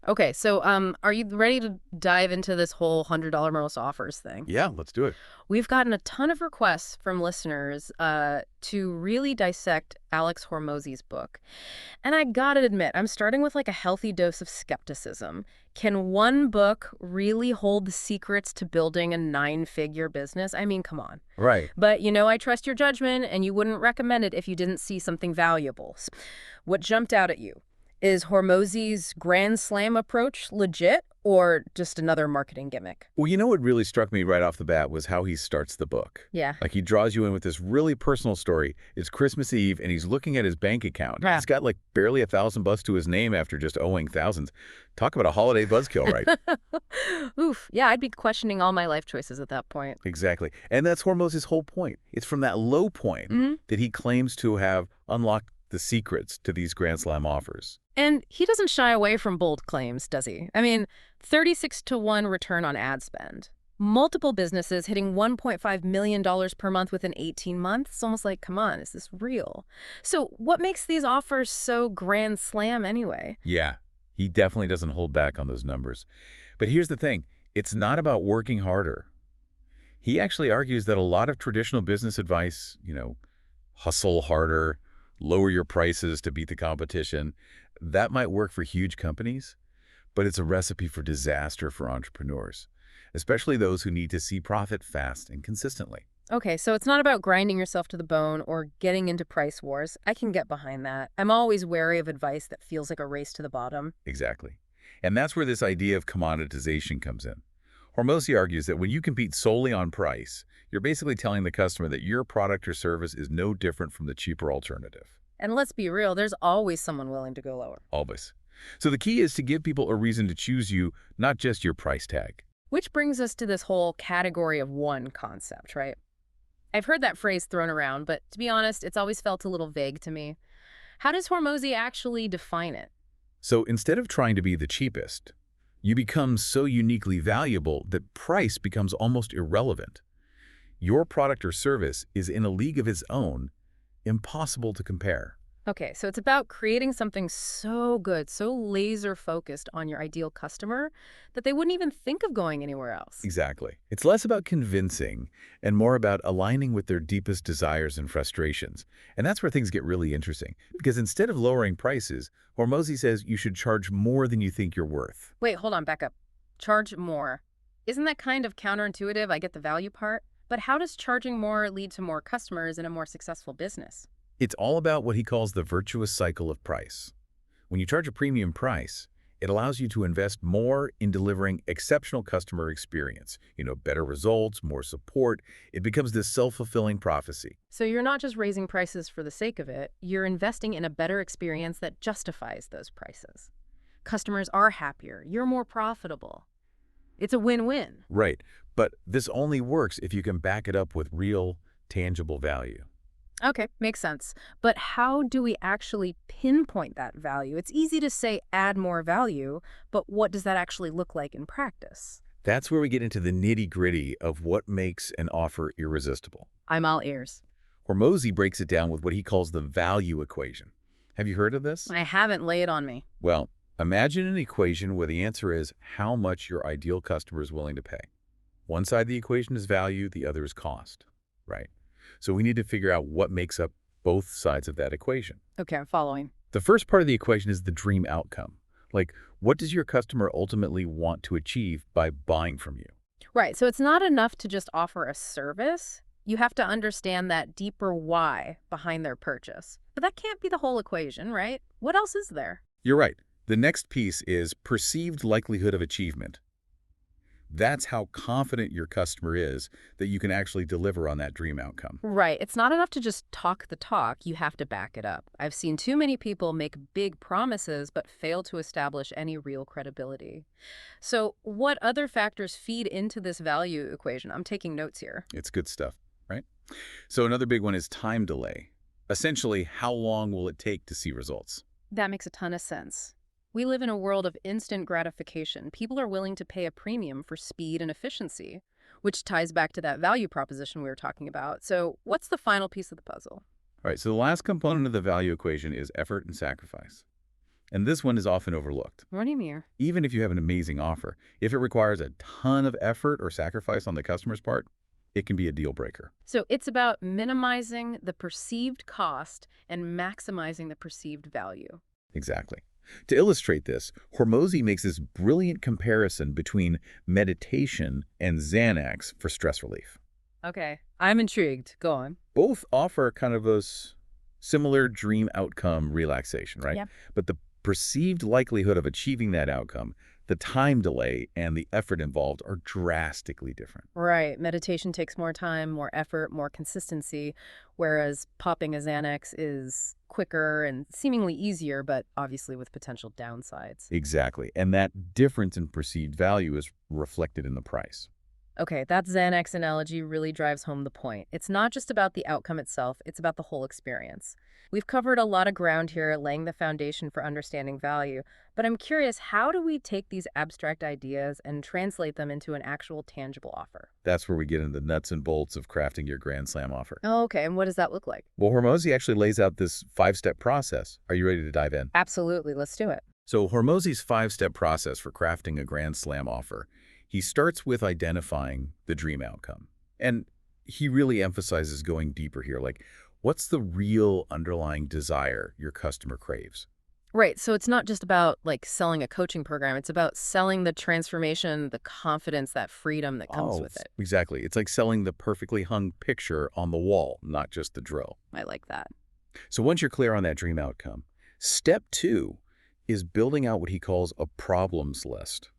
Okay, so are you ready to dive into this whole $100 most offers thing? Yeah, let's do it. We've gotten a ton of requests from listeners to really dissect Alex Hormozi's book. And I gotta admit, I'm starting with like a healthy dose of skepticism. Can one book really hold the secrets to building a nine-figure business? I mean, come on. Right. But I trust your judgment, and you wouldn't recommend it if you didn't see something valuable. What jumped out at you? Is Hormozi's Grand Slam approach legit or just another marketing gimmick? Well, you know what really struck me right off the bat was how he starts the book. Yeah. Like he draws you in with this really personal story. It's Christmas Eve and he's looking at his bank account. Yeah. He's got like barely $1,000 to his name after just owing thousands. Talk about a holiday buzzkill, right? Oof. Yeah, I'd be questioning all my life choices at that point. Exactly. And that's Hormozi's whole point. It's from that low point that he claims to have unlocked the secrets to these Grand Slam offers. And he doesn't shy away from bold claims, does he? I mean, 36-to-1 return on ad spend. Multiple businesses hitting $1.5 million per month within 18 months. It's almost like, come on, is this real? So what makes these offers so grand slam anyway? Yeah, he definitely doesn't hold back on those numbers. But here's the thing. It's not about working harder. He actually argues that a lot of traditional business advice, hustle harder, lower your prices to beat the competition, that might work for huge companies, but it's a recipe for disaster for entrepreneurs, especially those who need to see profit fast and consistently. Okay, so it's not about grinding yourself to the bone or getting into price wars. I can get behind that. I'm always wary of advice that feels like a race to the bottom. Exactly. And that's where this idea of commoditization comes in. Hormozi argues that when you compete solely on price, you're basically telling the customer that your product or service is no different from the cheaper alternative. And let's be real, there's always someone willing to go lower. Always. So the key is to give people a reason to choose you, not just your price tag. Which brings us to this whole category of one concept, right? I've heard that phrase thrown around, but to be honest, it's always felt a little vague to me. How does Hormozi actually define it? So instead of trying to be the cheapest, you become so uniquely valuable that price becomes almost irrelevant. Your product or service is in a league of its own, impossible to compare. Okay, so it's about creating something so good, so laser focused on your ideal customer that they wouldn't even think of going anywhere else. Exactly. It's less about convincing and more about aligning with their deepest desires and frustrations. And that's where things get really interesting. Because instead of lowering prices, Hormozi says you should charge more than you think you're worth. Wait, hold on, back up. Charge more. Isn't that kind of counterintuitive? I get the value part. But how does charging more lead to more customers and a more successful business? It's all about what he calls the virtuous cycle of price. When you charge a premium price, it allows you to invest more in delivering exceptional customer experience. Better results, more support. It becomes this self-fulfilling prophecy. So you're not just raising prices for the sake of it, you're investing in a better experience that justifies those prices. Customers are happier, you're more profitable. It's a win-win. Right, but this only works if you can back it up with real, tangible value. Okay, makes sense. But how do we actually pinpoint that value? It's easy to say add more value, but what does that actually look like in practice? That's where we get into the nitty-gritty of what makes an offer irresistible. I'm all ears. Hormozi breaks it down with what he calls the value equation. Have you heard of this? I haven't. Lay it on me. Well, imagine an equation where the answer is how much your ideal customer is willing to pay. One side of the equation is value, the other is cost, right? So we need to figure out what makes up both sides of that equation. Okay, I'm following. The first part of the equation is the dream outcome. Like, what does your customer ultimately want to achieve by buying from you? Right, so it's not enough to just offer a service. You have to understand that deeper why behind their purchase. But that can't be the whole equation, right? What else is there? You're right. The next piece is perceived likelihood of achievement. That's how confident your customer is that you can actually deliver on that dream outcome. Right. It's not enough to just talk the talk. You have to back it up. I've seen too many people make big promises but fail to establish any real credibility. So what other factors feed into this value equation? I'm taking notes here. It's good stuff, right? So another big one is time delay. Essentially, how long will it take to see results? That makes a ton of sense. We live in a world of instant gratification. People are willing to pay a premium for speed and efficiency, which ties back to that value proposition we were talking about. So what's the final piece of the puzzle? All right, so the last component of the value equation is effort and sacrifice. And this one is often overlooked. What do you mean? Even if you have an amazing offer, if it requires a ton of effort or sacrifice on the customer's part, it can be a deal breaker. So it's about minimizing the perceived cost and maximizing the perceived value. Exactly. To illustrate this, Hormozi makes this brilliant comparison between meditation and Xanax for stress relief. Okay, I'm intrigued. Go on. Both offer kind of similar dream outcome relaxation, right? Yep. But the perceived likelihood of achieving that outcome, the time delay, and the effort involved are drastically different. Right. Meditation takes more time, more effort, more consistency, whereas popping a Xanax is quicker and seemingly easier, but obviously with potential downsides. Exactly. And that difference in perceived value is reflected in the price. Okay, that Xanax analogy really drives home the point. It's not just about the outcome itself, it's about the whole experience. We've covered a lot of ground here, laying the foundation for understanding value, but I'm curious, how do we take these abstract ideas and translate them into an actual tangible offer? That's where we get into the nuts and bolts of crafting your Grand Slam offer. Oh, okay, and what does that look like? Well, Hormozi actually lays out this five-step process. Are you ready to dive in? Absolutely, let's do it. So Hormozi's five-step process for crafting a Grand Slam offer, he starts with identifying the dream outcome. And he really emphasizes going deeper here, like what's the real underlying desire your customer craves? Right, so it's not just about like selling a coaching program, it's about selling the transformation, the confidence, that freedom that comes with it. Exactly. It's like selling the perfectly hung picture on the wall, not just the drill. I like that. So once you're clear on that dream outcome, step two is building out what he calls a problems list.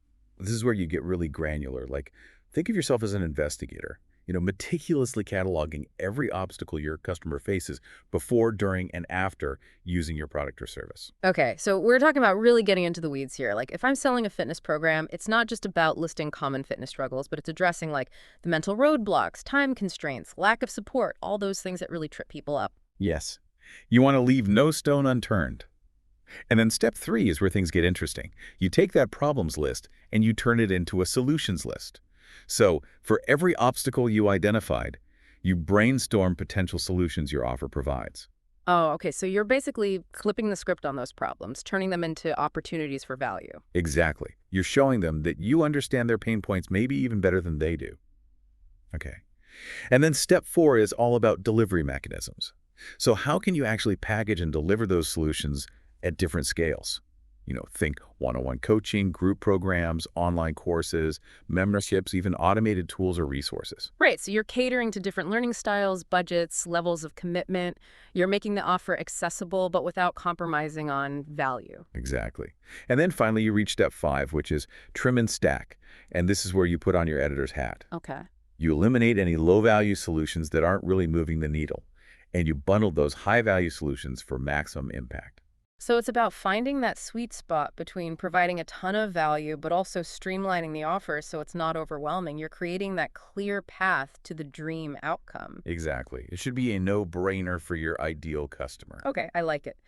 This is where you get really granular. Like, think of yourself as an investigator, meticulously cataloging every obstacle your customer faces before, during, and after using your product or service. Okay, so we're talking about really getting into the weeds here. Like if I'm selling a fitness program, it's not just about listing common fitness struggles, but it's addressing like the mental roadblocks, time constraints, lack of support, all those things that really trip people up. Yes. You want to leave no stone unturned. And then step three is where things get interesting. You take that problems list and you turn it into a solutions list. So for every obstacle you identified, you brainstorm potential solutions your offer provides. Oh, okay, so you're basically flipping the script on those problems, turning them into opportunities for value. Exactly. You're showing them that you understand their pain points maybe even better than they do. Okay. And then step four is all about delivery mechanisms. So how can you actually package and deliver those solutions at different scales? Think one-on-one coaching, group programs, online courses, memberships, even automated tools or resources. Right, so you're catering to different learning styles, budgets, levels of commitment. You're making the offer accessible, but without compromising on value. Exactly. And then finally, you reach step five, which is trim and stack. And this is where you put on your editor's hat. Okay. You eliminate any low-value solutions that aren't really moving the needle, and you bundle those high-value solutions for maximum impact. So it's about finding that sweet spot between providing a ton of value, but also streamlining the offer so it's not overwhelming. You're creating that clear path to the dream outcome. Exactly. It should be a no-brainer for your ideal customer. Okay, I like it.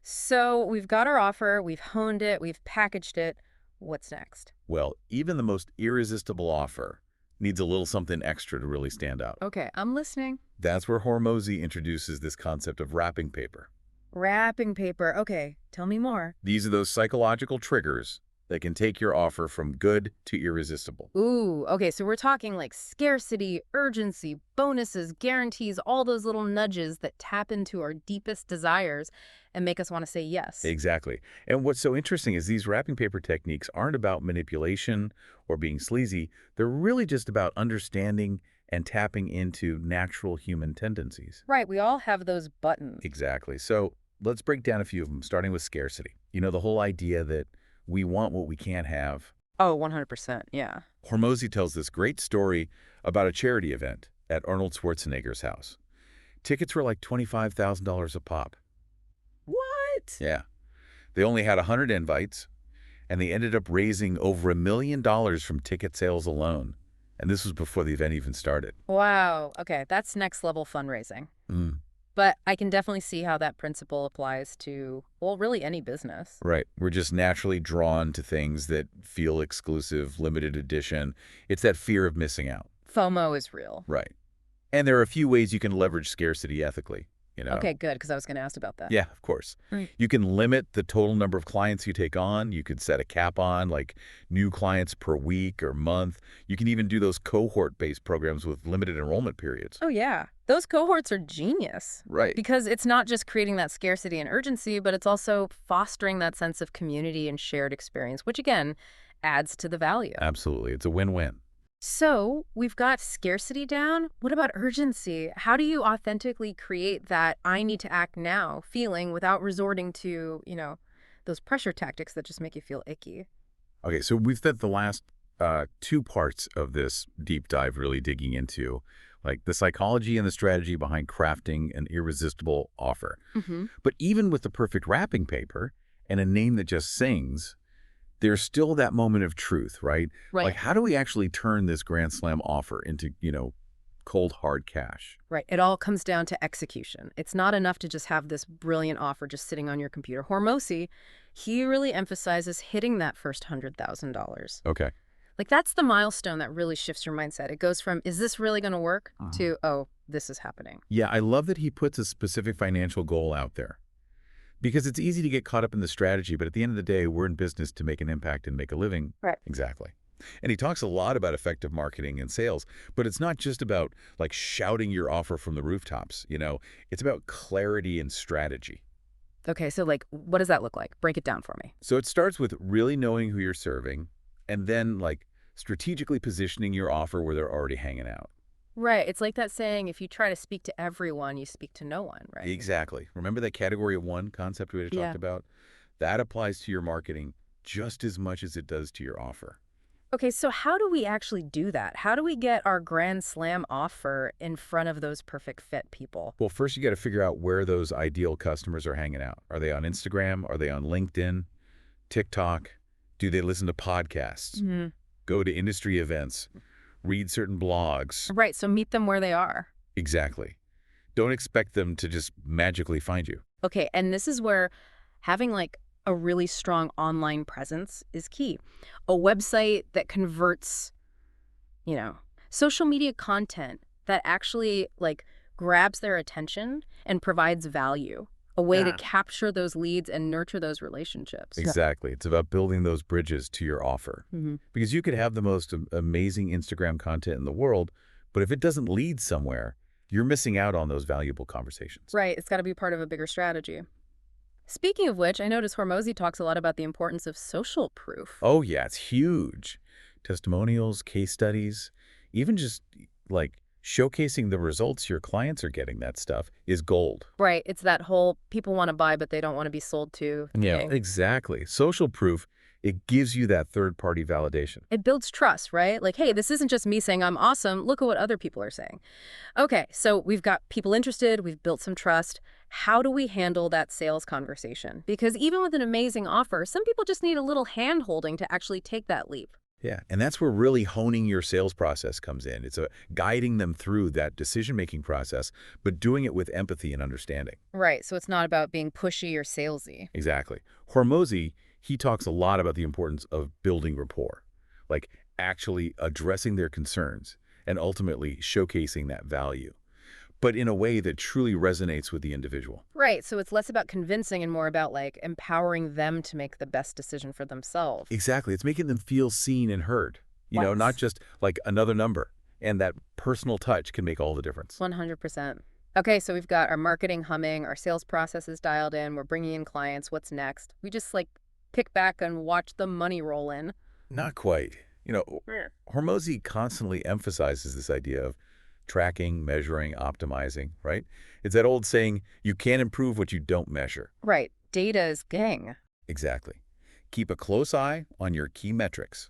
So we've got our offer, we've honed it, we've packaged it. What's next? Well, even the most irresistible offer needs a little something extra to really stand out. Okay, I'm listening. That's where Hormozi introduces this concept of wrapping paper. Wrapping paper. Okay, tell me more. These are those psychological triggers that can take your offer from good to irresistible. Ooh, okay, so we're talking like scarcity, urgency, bonuses, guarantees, all those little nudges that tap into our deepest desires and make us want to say yes. Exactly. And what's so interesting is these wrapping paper techniques aren't about manipulation or being sleazy. They're really just about understanding and tapping into natural human tendencies. Right, we all have those buttons. Exactly. So let's break down a few of them, starting with scarcity. The whole idea that we want what we can't have. Oh, 100%, yeah. Hormozi tells this great story about a charity event at Arnold Schwarzenegger's house. Tickets were like $25,000 a pop. What? Yeah. They only had 100 invites, and they ended up raising over $1 million from ticket sales alone. And this was before the event even started. Wow, okay, that's next level fundraising. Mm. But I can definitely see how that principle applies to, well, really any business. Right. We're just naturally drawn to things that feel exclusive, limited edition. It's that fear of missing out. FOMO is real. Right. And there are a few ways you can leverage scarcity ethically. you know? Okay, good, because I was going to ask about that. Yeah, of course. Right. You can limit the total number of clients you take on. You could set a cap on, like new clients per week or month. You can even do those cohort-based programs with limited enrollment periods. Oh, yeah. Those cohorts are genius Right. because it's not just creating that scarcity and urgency, but it's also fostering that sense of community and shared experience, which again adds to the value. Absolutely. It's a win-win. So we've got scarcity down. What about urgency? How do you authentically create that I need to act now feeling without resorting to, those pressure tactics that just make you feel icky? Okay, so we've spent the last two parts of this deep dive really digging into like the psychology and the strategy behind crafting an irresistible offer. Mm-hmm. But even with the perfect wrapping paper and a name that just sings, there's still that moment of truth, right? Like, Right. how do we actually turn this Grand Slam offer into, cold, hard cash? Right. It all comes down to execution. It's not enough to just have this brilliant offer just sitting on your computer. Hormozi, he really emphasizes hitting that first $100,000. Okay. Like that's the milestone that really shifts your mindset. It goes from, is this really going to work to, oh, this is happening. Yeah, I love that he puts a specific financial goal out there because it's easy to get caught up in the strategy, but at the end of the day, we're in business to make an impact and make a living. Right. Exactly. And he talks a lot about effective marketing and sales, but it's not just about like shouting your offer from the rooftops, it's about clarity and strategy. Okay, so like, what does that look like? Break it down for me. So it starts with really knowing who you're serving and then like strategically positioning your offer where they're already hanging out. Right. It's like that saying, if you try to speak to everyone, you speak to no one, right? Exactly. Remember that category of one concept we had Yeah. talked about? That applies to your marketing just as much as it does to your offer. Okay, so how do we actually do that? How do we get our Grand Slam offer in front of those perfect fit people? Well, first you got to figure out where those ideal customers are hanging out. Are they on Instagram? Are they on LinkedIn? TikTok? Do they listen to podcasts? Hmm. Go to industry events? Read certain blogs? Right, so meet them where they are. Exactly. Don't expect them to just magically find you. Okay, and this is where having like a really strong online presence is key. A website that converts, you know, social media content that actually like grabs their attention and provides value. A way to Yeah. capture those leads and nurture those relationships. Exactly. It's about building those bridges to your offer. Hmm. Because you could have the most amazing Instagram content in the world, but if it doesn't lead somewhere, you're missing out on those valuable conversations. Right, it's got to be part of a bigger strategy. Speaking of which, I notice Hormozi talks a lot about the importance of social proof. Oh, yeah, it's huge. Testimonials, case studies, even just like showcasing the results your clients are getting, that stuff is gold. Right, it's that whole people want to buy but they don't want to be sold to thing. Exactly. Social proof, it gives you that third-party validation. It builds trust, right? Like, hey, this isn't just me saying I'm awesome. Look at what other people are saying. Okay, so we've got people interested. We've built some trust. How do we handle that sales conversation? Because even with an amazing offer, some people just need a little hand-holding to actually take that leap. Yeah, and that's where really honing your sales process comes in. It's guiding them through that decision-making process, but doing it with empathy and understanding. Right, so it's not about being pushy or salesy. Exactly. Hormozi, he talks a lot about the importance of building rapport, like actually addressing their concerns and ultimately showcasing that value, but in a way that truly resonates with the individual. Right, so it's less about convincing and more about, like, empowering them to make the best decision for themselves. Exactly. It's making them feel seen and heard, Yes. not just like another number. And that personal touch can make all the difference. 100%. Okay, so we've got our marketing humming, our sales processes dialed in, we're bringing in clients. What's next? We just, like, kick back and watch the money roll in. Not quite. Hormozi constantly emphasizes this idea of tracking, measuring, optimizing, right? It's that old saying, you can't improve what you don't measure. Right, data is king. Exactly. Keep a close eye on your key metrics.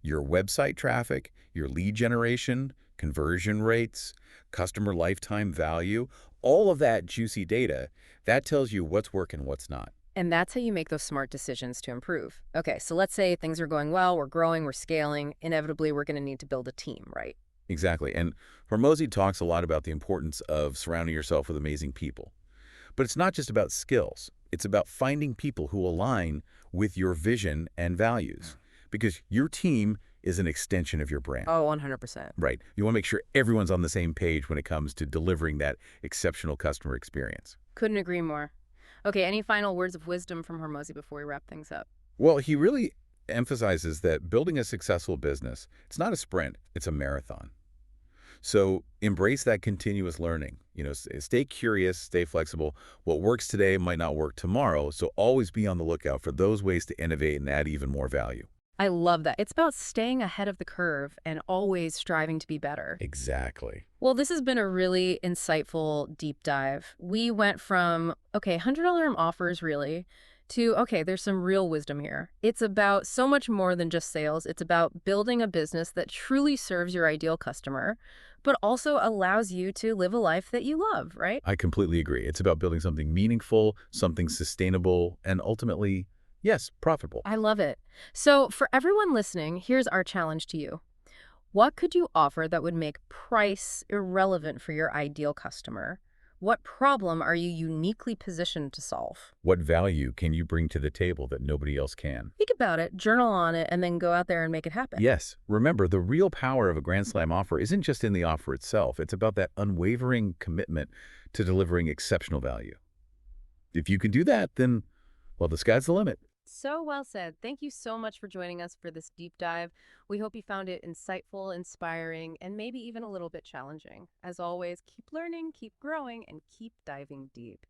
Your website traffic, your lead generation, conversion rates, customer lifetime value, all of that juicy data, that tells you what's working, what's not. And that's how you make those smart decisions to improve. Okay, so let's say things are going well, we're growing, we're scaling. Inevitably, we're going to need to build a team, right? Exactly. And Hormozi talks a lot about the importance of surrounding yourself with amazing people. But it's not just about skills. It's about finding people who align with your vision and values. Because your team is an extension of your brand. Oh, 100%. Right. You want to make sure everyone's on the same page when it comes to delivering that exceptional customer experience. Couldn't agree more. Okay, any final words of wisdom from Hormozi before we wrap things up? Well, he really emphasizes that building a successful business, it's not a sprint, it's a marathon. So embrace that continuous learning. Stay curious, stay flexible. What works today might not work tomorrow, so always be on the lookout for those ways to innovate and add even more value. I love that. It's about staying ahead of the curve and always striving to be better. Exactly. Well, this has been a really insightful deep dive. We went from, okay, $100 offers really, to, okay, there's some real wisdom here. It's about so much more than just sales. It's about building a business that truly serves your ideal customer, but also allows you to live a life that you love, right? I completely agree. It's about building something meaningful, something sustainable, and ultimately, yes, profitable. I love it. So for everyone listening, here's our challenge to you. What could you offer that would make price irrelevant for your ideal customer? What problem are you uniquely positioned to solve? What value can you bring to the table that nobody else can? Think about it, journal on it, and then go out there and make it happen. Yes, remember, the real power of a Grand Slam offer isn't just in the offer itself. It's about that unwavering commitment to delivering exceptional value. If you can do that, then, well, the sky's the limit. So well said. Thank you so much for joining us for this deep dive. We hope you found it insightful, inspiring, and maybe even a little bit challenging. As always, keep learning, keep growing, and keep diving deep.